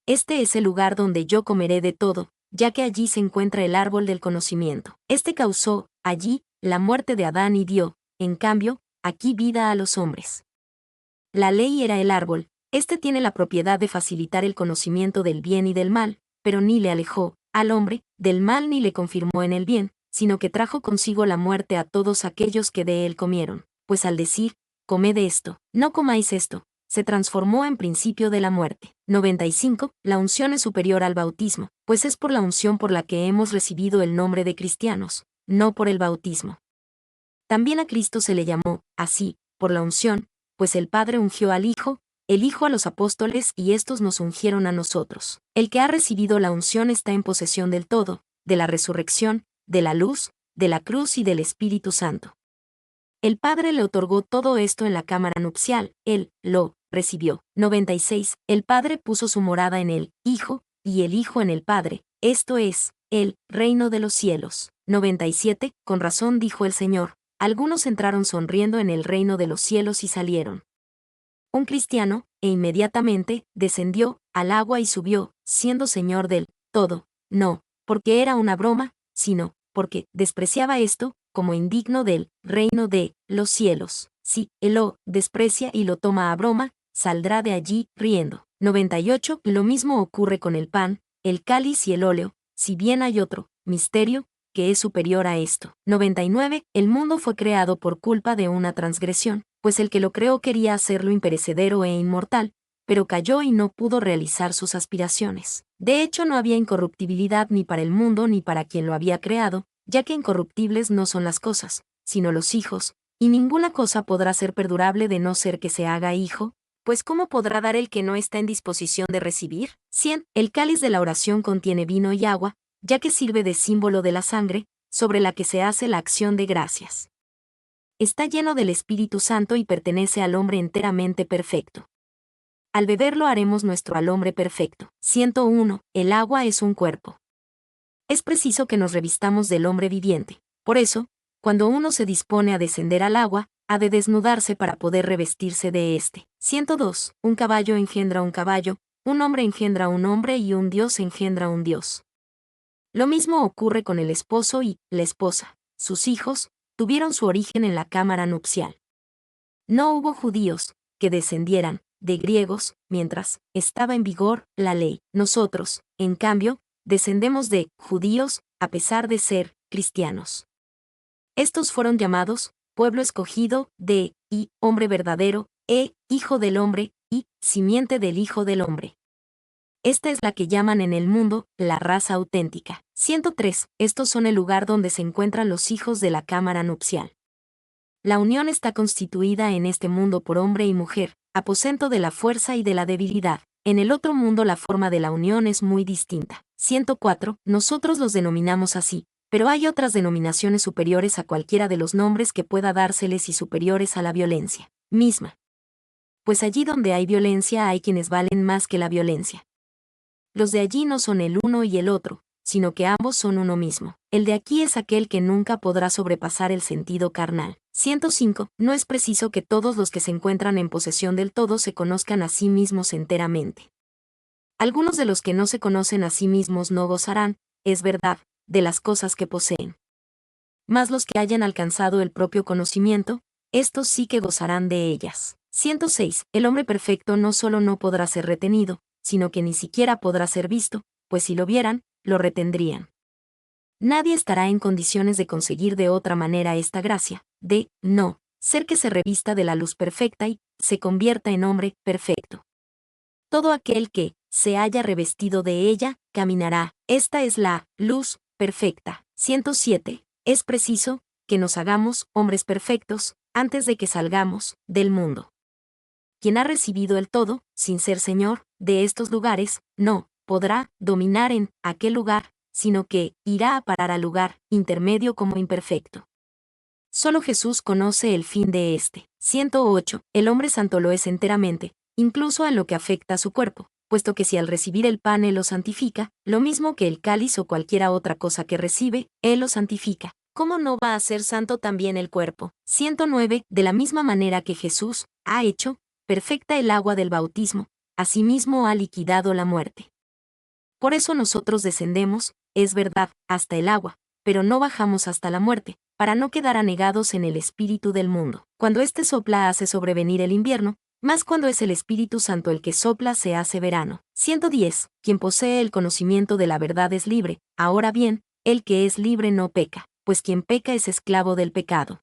Este es el lugar donde yo comeré de todo, ya que allí se encuentra el árbol del conocimiento. Este causó, allí, la muerte de Adán y dio, en cambio, aquí vida a los hombres. La ley era el árbol, este tiene la propiedad de facilitar el conocimiento del bien y del mal, pero ni le alejó, al hombre, del mal ni le confirmó en el bien, sino que trajo consigo la muerte a todos aquellos que de él comieron, pues al decir, comed de esto, no comáis esto, se transformó en principio de la muerte. 95. La unción es superior al bautismo, pues es por la unción por la que hemos recibido el nombre de cristianos, no por el bautismo. También a Cristo se le llamó, así, por la unción, pues el Padre ungió al Hijo, el Hijo a los apóstoles y éstos nos ungieron a nosotros. El que ha recibido la unción está en posesión del todo, de la resurrección, de la luz, de la cruz y del Espíritu Santo. El Padre le otorgó todo esto en la cámara nupcial, él lo recibió. 96. El Padre puso su morada en el Hijo, y el Hijo en el Padre, esto es, el reino de los cielos. 97. Con razón dijo el Señor, algunos entraron sonriendo en el reino de los cielos y salieron. Un cristiano, e inmediatamente, descendió al agua y subió, siendo Señor del todo, no, porque era una broma, sino, porque despreciaba esto, como indigno del reino de los cielos. Si él lo desprecia y lo toma a broma, saldrá de allí riendo. 98. Lo mismo ocurre con el pan, el cáliz y el óleo, si bien hay otro misterio que es superior a esto. 99. El mundo fue creado por culpa de una transgresión, pues el que lo creó quería hacerlo imperecedero e inmortal, pero cayó y no pudo realizar sus aspiraciones. De hecho, no había incorruptibilidad ni para el mundo ni para quien lo había creado, ya que incorruptibles no son las cosas, sino los hijos, y ninguna cosa podrá ser perdurable de no ser que se haga hijo, pues ¿cómo podrá dar el que no está en disposición de recibir? 100. El cáliz de la oración contiene vino y agua, ya que sirve de símbolo de la sangre, sobre la que se hace la acción de gracias. Está lleno del Espíritu Santo y pertenece al hombre enteramente perfecto. Al beberlo haremos nuestro al hombre perfecto. 101. El agua es un cuerpo. Es preciso que nos revistamos del hombre viviente. Por eso, cuando uno se dispone a descender al agua, ha de desnudarse para poder revestirse de éste. 102. Un caballo engendra un caballo, un hombre engendra un hombre y un dios engendra un dios. Lo mismo ocurre con el esposo y la esposa. Sus hijos tuvieron su origen en la cámara nupcial. No hubo judíos que descendieran de griegos mientras estaba en vigor la ley. Nosotros, en cambio, descendemos de judíos a pesar de ser cristianos. Estos fueron llamados pueblo escogido de y hombre verdadero, hijo del hombre, y simiente del hijo del hombre. Esta es la que llaman en el mundo la raza auténtica. 103. Estos son el lugar donde se encuentran los hijos de la cámara nupcial. La unión está constituida en este mundo por hombre y mujer, aposento de la fuerza y de la debilidad. En el otro mundo la forma de la unión es muy distinta. 104. Nosotros los denominamos así, pero hay otras denominaciones superiores a cualquiera de los nombres que pueda dárseles y superiores a la violencia misma. Pues allí donde hay violencia hay quienes valen más que la violencia. Los de allí no son el uno y el otro, sino que ambos son uno mismo. El de aquí es aquel que nunca podrá sobrepasar el sentido carnal. 105. No es preciso que todos los que se encuentran en posesión del todo se conozcan a sí mismos enteramente. Algunos de los que no se conocen a sí mismos no gozarán, es verdad, de las cosas que poseen. Mas los que hayan alcanzado el propio conocimiento, estos sí que gozarán de ellas. 106. El hombre perfecto no solo no podrá ser retenido, sino que ni siquiera podrá ser visto, pues si lo vieran, lo retendrían. Nadie estará en condiciones de conseguir de otra manera esta gracia, de, no, ser que se revista de la luz perfecta y se convierta en hombre perfecto. Todo aquel que se haya revestido de ella, caminará. Esta es la luz perfecta. 107. Es preciso que nos hagamos hombres perfectos antes de que salgamos del mundo. Quien ha recibido el todo, sin ser señor, de estos lugares, no podrá dominar en aquel lugar, sino que irá a parar al lugar intermedio como imperfecto. Solo Jesús conoce el fin de este. 108. El hombre santo lo es enteramente, incluso a lo que afecta a su cuerpo, puesto que si al recibir el pan él lo santifica, lo mismo que el cáliz o cualquiera otra cosa que recibe, él lo santifica. ¿Cómo no va a ser santo también el cuerpo? 109. De la misma manera que Jesús ha hecho perfecta el agua del bautismo, asimismo ha liquidado la muerte. Por eso nosotros descendemos, es verdad, hasta el agua, pero no bajamos hasta la muerte, para no quedar anegados en el espíritu del mundo. Cuando éste sopla hace sobrevenir el invierno, más cuando es el Espíritu Santo el que sopla se hace verano. 110. Quien posee el conocimiento de la verdad es libre, ahora bien, el que es libre no peca, pues quien peca es esclavo del pecado.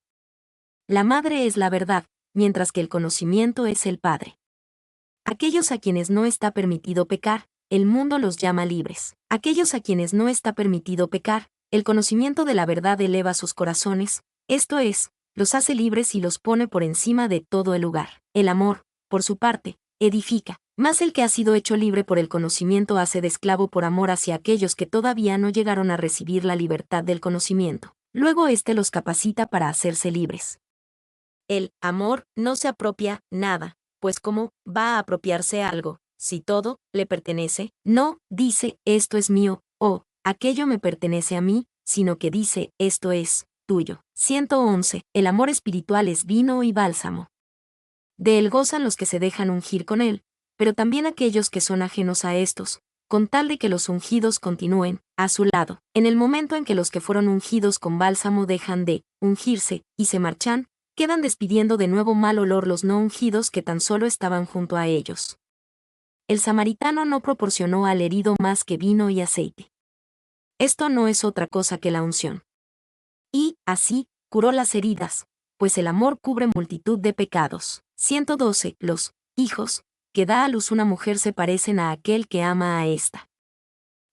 La madre es la verdad, mientras que el conocimiento es el padre. Aquellos a quienes no está permitido pecar, el mundo los llama libres. Aquellos a quienes no está permitido pecar, el conocimiento de la verdad eleva sus corazones, esto es, los hace libres y los pone por encima de todo el lugar. El amor, por su parte, edifica, mas el que ha sido hecho libre por el conocimiento hace de esclavo por amor hacia aquellos que todavía no llegaron a recibir la libertad del conocimiento. Luego éste los capacita para hacerse libres. El amor no se apropia nada, pues ¿cómo va a apropiarse algo, si todo le pertenece? No dice, esto es mío, o aquello me pertenece a mí, sino que dice, esto es tuyo. 111. El amor espiritual es vino y bálsamo. De él gozan los que se dejan ungir con él, pero también aquellos que son ajenos a estos, con tal de que los ungidos continúen a su lado. En el momento en que los que fueron ungidos con bálsamo dejan de ungirse y se marchan, quedan despidiendo de nuevo mal olor los no ungidos que tan solo estaban junto a ellos. El samaritano no proporcionó al herido más que vino y aceite. Esto no es otra cosa que la unción. Y, así, curó las heridas, pues el amor cubre multitud de pecados. 112. Los hijos que da a luz una mujer se parecen a aquel que ama a ésta.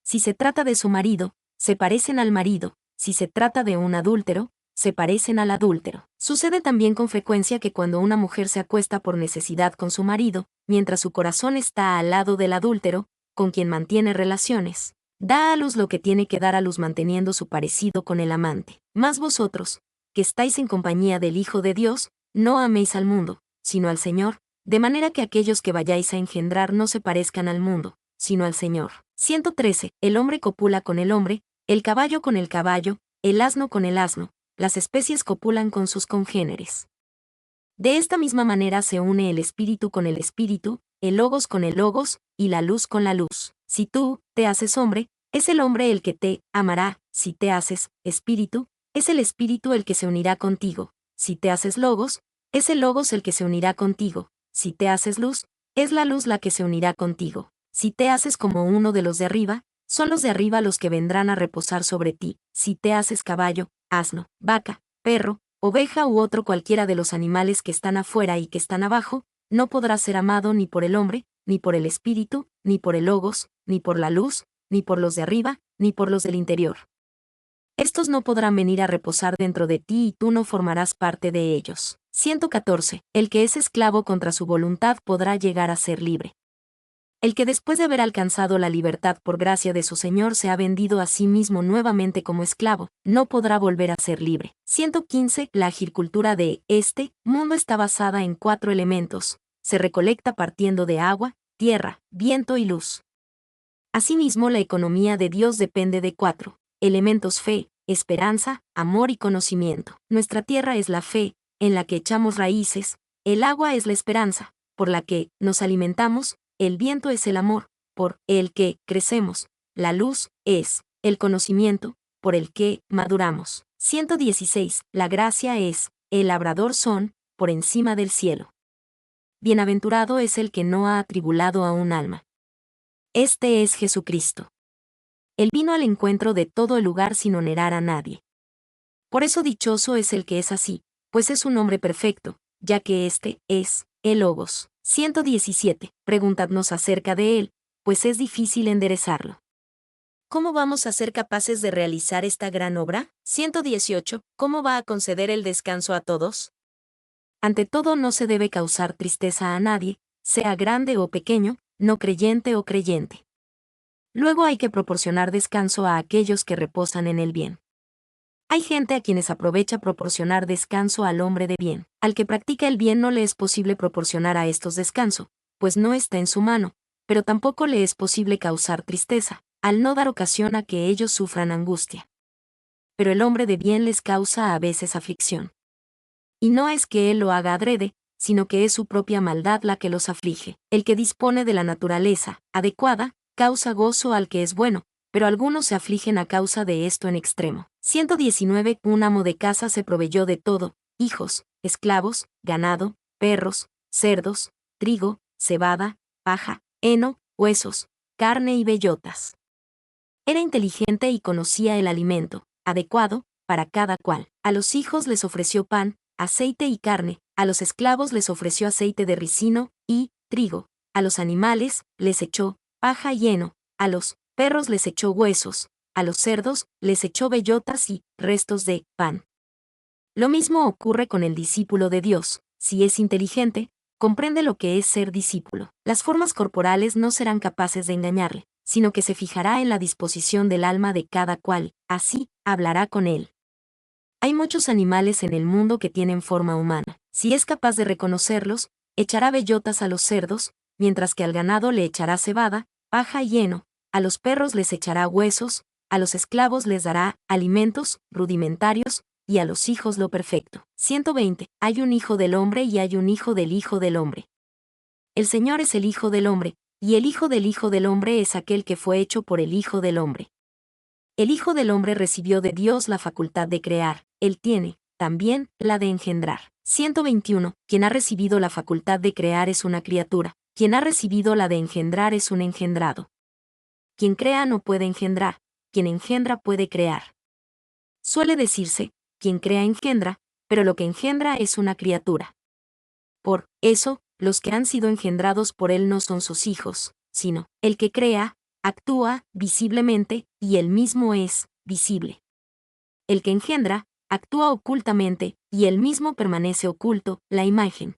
Si se trata de su marido, se parecen al marido; si se trata de un adúltero, se parecen al adúltero. Sucede también con frecuencia que cuando una mujer se acuesta por necesidad con su marido, mientras su corazón está al lado del adúltero, con quien mantiene relaciones, da a luz lo que tiene que dar a luz manteniendo su parecido con el amante. Mas vosotros, que estáis en compañía del Hijo de Dios, no améis al mundo, sino al Señor, de manera que aquellos que vayáis a engendrar no se parezcan al mundo, sino al Señor. 113. El hombre copula con el hombre, el caballo con el caballo, el asno con el asno, las especies copulan con sus congéneres. De esta misma manera se une el espíritu con el espíritu, el logos con el logos, y la luz con la luz. Si tú te haces hombre, es el hombre el que te amará; si te haces espíritu, es el espíritu el que se unirá contigo; si te haces logos, es el logos el que se unirá contigo; si te haces luz, es la luz la que se unirá contigo. Si te haces como uno de los de arriba, son los de arriba los que vendrán a reposar sobre ti. Si te haces caballo, asno, vaca, perro, oveja u otro cualquiera de los animales que están afuera y que están abajo, no podrás ser amado ni por el hombre, ni por el espíritu, ni por el logos, ni por la luz, ni por los de arriba, ni por los del interior. Estos no podrán venir a reposar dentro de ti y tú no formarás parte de ellos. 114. El que es esclavo contra su voluntad podrá llegar a ser libre. El que después de haber alcanzado la libertad por gracia de su Señor se ha vendido a sí mismo nuevamente como esclavo, no podrá volver a ser libre. 115. La agricultura de este mundo está basada en 4 elementos. Se recolecta partiendo de agua, tierra, viento y luz. Asimismo, la economía de Dios depende de 4 elementos: fe, esperanza, amor y conocimiento. Nuestra tierra es la fe, en la que echamos raíces; el agua es la esperanza, por la que nos alimentamos; el viento es el amor, por el que crecemos; la luz es el conocimiento, por el que maduramos. 116. La gracia es el labrador son, por encima del cielo. Bienaventurado es el que no ha atribulado a un alma. Este es Jesucristo. Él vino al encuentro de todo el lugar sin onerar a nadie. Por eso dichoso es el que es así, pues es un hombre perfecto, ya que este es el Logos. 117. Preguntadnos acerca de él, pues es difícil enderezarlo. ¿Cómo vamos a ser capaces de realizar esta gran obra? 118. ¿Cómo va a conceder el descanso a todos? Ante todo, no se debe causar tristeza a nadie, sea grande o pequeño, no creyente o creyente. Luego hay que proporcionar descanso a aquellos que reposan en el bien. Hay gente a quienes aprovecha proporcionar descanso al hombre de bien. Al que practica el bien no le es posible proporcionar a estos descanso, pues no está en su mano, pero tampoco le es posible causar tristeza, al no dar ocasión a que ellos sufran angustia. Pero el hombre de bien les causa a veces aflicción. Y no es que él lo haga adrede, sino que es su propia maldad la que los aflige. El que dispone de la naturaleza adecuada, causa gozo al que es bueno, pero algunos se afligen a causa de esto en extremo. 119. Un amo de casa se proveyó de todo: hijos, esclavos, ganado, perros, cerdos, trigo, cebada, paja, heno, huesos, carne y bellotas. Era inteligente y conocía el alimento adecuado para cada cual. A los hijos les ofreció pan, aceite y carne; a los esclavos les ofreció aceite de ricino y trigo; a los animales les echó paja y heno, a los perros les echó huesos, a los cerdos les echó bellotas y restos de pan. Lo mismo ocurre con el discípulo de Dios. Si es inteligente, comprende lo que es ser discípulo. Las formas corporales no serán capaces de engañarle, sino que se fijará en la disposición del alma de cada cual, así hablará con él. Hay muchos animales en el mundo que tienen forma humana. Si es capaz de reconocerlos, echará bellotas a los cerdos, mientras que al ganado le echará cebada, paja y heno, a los perros les echará huesos, a los esclavos les dará alimentos rudimentarios, y a los hijos lo perfecto. 120. Hay un hijo del hombre y hay un hijo del hijo del hombre. El Señor es el hijo del hombre, y el hijo del hombre es aquel que fue hecho por el hijo del hombre. El hijo del hombre recibió de Dios la facultad de crear, él tiene, también, la de engendrar. 121. Quien ha recibido la facultad de crear es una criatura, quien ha recibido la de engendrar es un engendrado. Quien crea no puede engendrar, quien engendra puede crear. Suele decirse, quien crea engendra, pero lo que engendra es una criatura. Por eso, los que han sido engendrados por él no son sus hijos, sino, el que crea, actúa visiblemente, y él mismo es visible. El que engendra, actúa ocultamente, y él mismo permanece oculto, la imagen.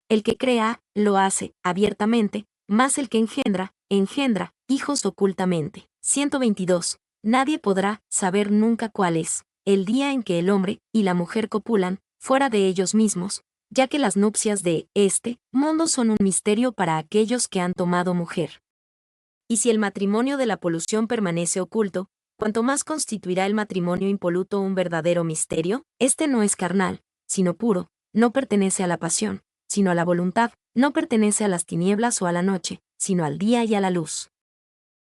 El que crea, lo hace abiertamente, mas el que engendra hijos ocultamente. 122. Nadie podrá saber nunca cuál es el día en que el hombre y la mujer copulan, fuera de ellos mismos, ya que las nupcias de este mundo son un misterio para aquellos que han tomado mujer. Y si el matrimonio de la polución permanece oculto, cuanto más constituirá el matrimonio impoluto un verdadero misterio. Este no es carnal, sino puro, no pertenece a la pasión, sino a la voluntad, no pertenece a las tinieblas o a la noche, sino al día y a la luz.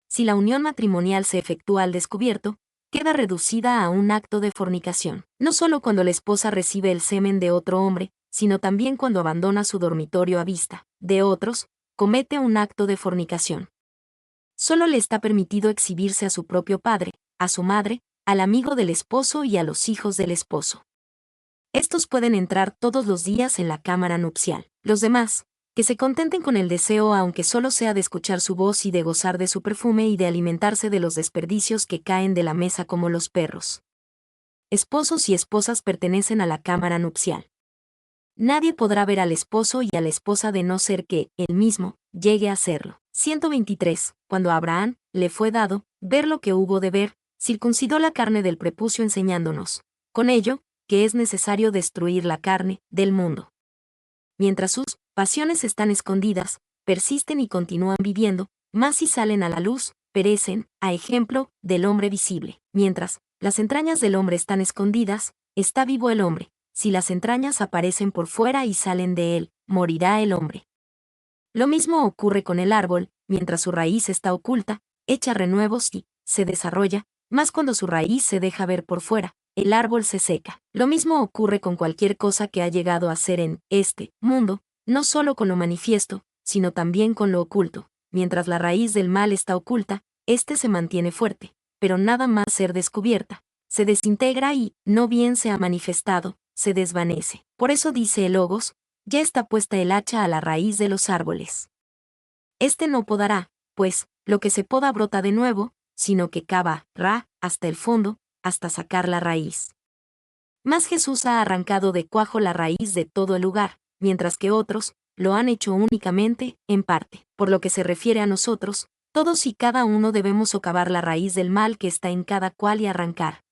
Si la unión matrimonial se efectúa al descubierto, queda reducida a un acto de fornicación, no solo cuando la esposa recibe el semen de otro hombre, sino también cuando abandona su dormitorio a vista de otros, comete un acto de fornicación. Solo le está permitido exhibirse a su propio padre, a su madre, al amigo del esposo y a los hijos del esposo. Estos pueden entrar todos los días en la cámara nupcial. Los demás, que se contenten con el deseo aunque solo sea de escuchar su voz y de gozar de su perfume y de alimentarse de los desperdicios que caen de la mesa como los perros. Esposos y esposas pertenecen a la cámara nupcial. Nadie podrá ver al esposo y a la esposa de no ser que, él mismo, llegue a hacerlo. 123. Cuando a Abraham le fue dado ver lo que hubo de ver, circuncidó la carne del prepucio enseñándonos, con ello, que es necesario destruir la carne del mundo. Mientras sus pasiones están escondidas, persisten y continúan viviendo, mas si salen a la luz, perecen, a ejemplo del hombre visible. Mientras las entrañas del hombre están escondidas, está vivo el hombre. Si las entrañas aparecen por fuera y salen de él, morirá el hombre. Lo mismo ocurre con el árbol, mientras su raíz está oculta, echa renuevos y se desarrolla, mas cuando su raíz se deja ver por fuera, el árbol se seca. Lo mismo ocurre con cualquier cosa que ha llegado a ser en este mundo, no solo con lo manifiesto, sino también con lo oculto. Mientras la raíz del mal está oculta, éste se mantiene fuerte, pero nada más ser descubierta, se desintegra y, no bien se ha manifestado, se desvanece. Por eso dice el Logos, ya está puesta el hacha a la raíz de los árboles. Este no podará, pues, lo que se poda brota de nuevo, sino que cava, hasta el fondo, hasta sacar la raíz. Mas Jesús ha arrancado de cuajo la raíz de todo el lugar, mientras que otros lo han hecho únicamente, en parte. Por lo que se refiere a nosotros, todos y cada uno debemos socavar la raíz del mal que está en cada cual y arrancarla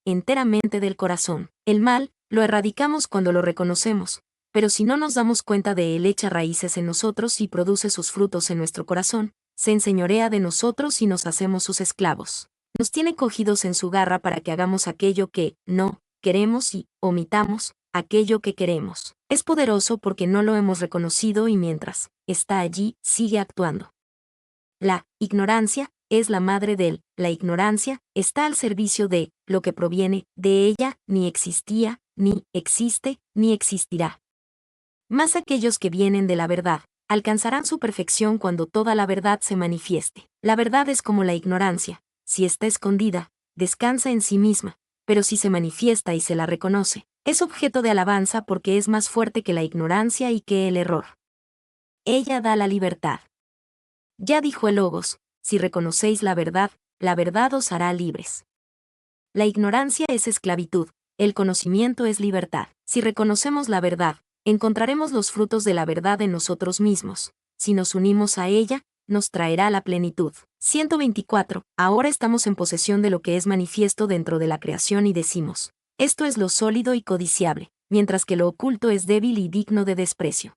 enteramente del corazón. El mal lo erradicamos cuando lo reconocemos, pero si no nos damos cuenta de él echa raíces en nosotros y produce sus frutos en nuestro corazón, se enseñorea de nosotros y nos hacemos sus esclavos. Nos tiene cogidos en su garra para que hagamos aquello que no queremos y omitamos aquello que queremos. Es poderoso porque no lo hemos reconocido y mientras está allí, sigue actuando. La ignorancia es la madre la ignorancia está al servicio de lo que proviene de ella, ni existía, ni existe, ni existirá. Mas aquellos que vienen de la verdad alcanzarán su perfección cuando toda la verdad se manifieste. La verdad es como la ignorancia, si está escondida, descansa en sí misma, pero si se manifiesta y se la reconoce, es objeto de alabanza porque es más fuerte que la ignorancia y que el error. Ella da la libertad. Ya dijo el Logos, si reconocéis la verdad os hará libres. La ignorancia es esclavitud, el conocimiento es libertad. Si reconocemos la verdad, encontraremos los frutos de la verdad en nosotros mismos. Si nos unimos a ella, nos traerá la plenitud. 124. Ahora estamos en posesión de lo que es manifiesto dentro de la creación y decimos, esto es lo sólido y codiciable, mientras que lo oculto es débil y digno de desprecio.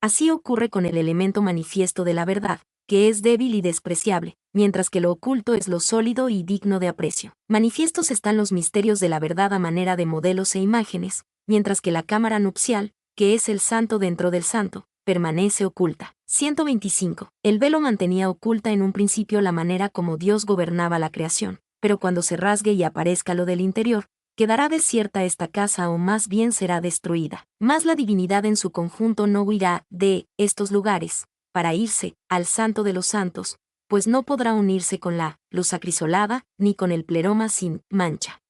Así ocurre con el elemento manifiesto de la verdad, que es débil y despreciable, mientras que lo oculto es lo sólido y digno de aprecio. Manifiestos están los misterios de la verdad a manera de modelos e imágenes, mientras que la cámara nupcial, que es el santo dentro del santo, permanece oculta. 125. El velo mantenía oculta en un principio la manera como Dios gobernaba la creación, pero cuando se rasgue y aparezca lo del interior, quedará desierta esta casa o más bien será destruida. Mas la divinidad en su conjunto no huirá de estos lugares, para irse al santo de los santos, pues no podrá unirse con la luz acrisolada, ni con el pleroma sin mancha.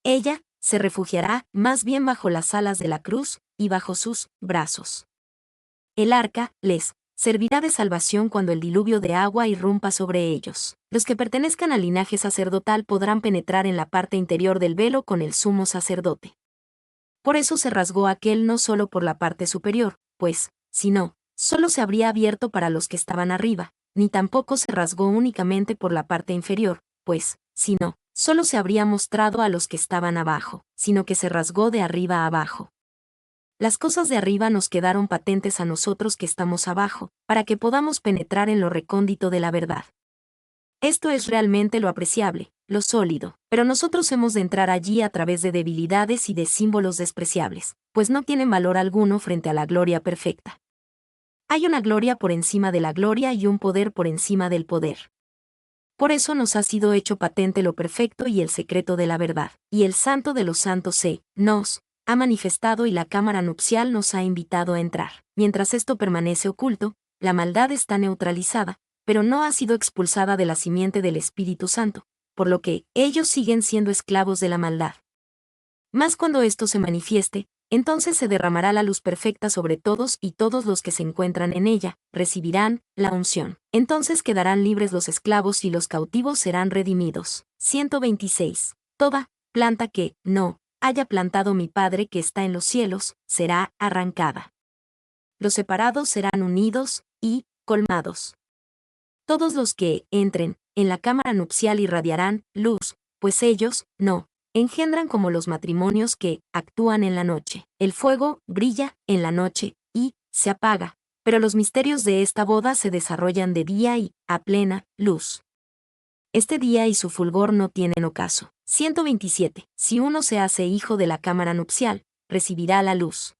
Ella se refugiará más bien bajo las alas de la cruz, y bajo sus brazos. El arca les servirá de salvación cuando el diluvio de agua irrumpa sobre ellos. Los que pertenezcan al linaje sacerdotal podrán penetrar en la parte interior del velo con el sumo sacerdote. Por eso se rasgó aquel no solo por la parte superior, pues, si no, solo se habría abierto para los que estaban arriba, ni tampoco se rasgó únicamente por la parte inferior, pues, si no, solo se habría mostrado a los que estaban abajo, sino que se rasgó de arriba a abajo. Las cosas de arriba nos quedaron patentes a nosotros que estamos abajo, para que podamos penetrar en lo recóndito de la verdad. Esto es realmente lo apreciable, lo sólido, pero nosotros hemos de entrar allí a través de debilidades y de símbolos despreciables, pues no tienen valor alguno frente a la gloria perfecta. Hay una gloria por encima de la gloria y un poder por encima del poder. Por eso nos ha sido hecho patente lo perfecto y el secreto de la verdad, y el santo de los santos nos ha manifestado y la cámara nupcial nos ha invitado a entrar. Mientras esto permanece oculto, la maldad está neutralizada, pero no ha sido expulsada de la simiente del Espíritu Santo, por lo que ellos siguen siendo esclavos de la maldad. Mas cuando esto se manifieste, entonces se derramará la luz perfecta sobre todos y todos los que se encuentran en ella recibirán la unción. Entonces quedarán libres los esclavos y los cautivos serán redimidos. 126. Toda planta que no haya plantado mi Padre que está en los cielos será arrancada. Los separados serán unidos y colmados. Todos los que entren en la cámara nupcial irradiarán luz, pues ellos no engendran como los matrimonios que actúan en la noche. El fuego brilla en la noche y se apaga, pero los misterios de esta boda se desarrollan de día y a plena luz. Este día y su fulgor no tienen ocaso. 127. Si uno se hace hijo de la cámara nupcial, recibirá la luz.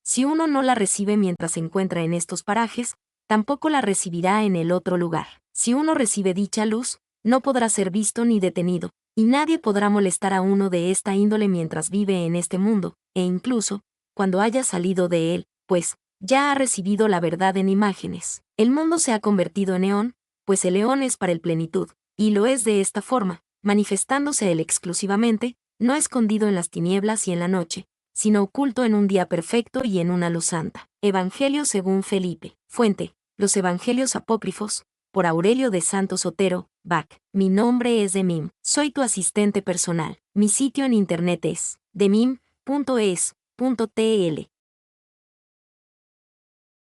Si uno no la recibe mientras se encuentra en estos parajes, tampoco la recibirá en el otro lugar. Si uno recibe dicha luz, no podrá ser visto ni detenido, y nadie podrá molestar a uno de esta índole mientras vive en este mundo, e incluso, cuando haya salido de él, pues, ya ha recibido la verdad en imágenes. El mundo se ha convertido en eón, pues el eón es para el plenitud, y lo es de esta forma, manifestándose él exclusivamente, no escondido en las tinieblas y en la noche, sino oculto en un día perfecto y en una luz santa. Evangelio según Felipe. Fuente: Los Evangelios Apócrifos, por Aurelio de Santo Sotero, Bach. Mi nombre es Demim, soy tu asistente personal. Mi sitio en internet es demim.es.tl.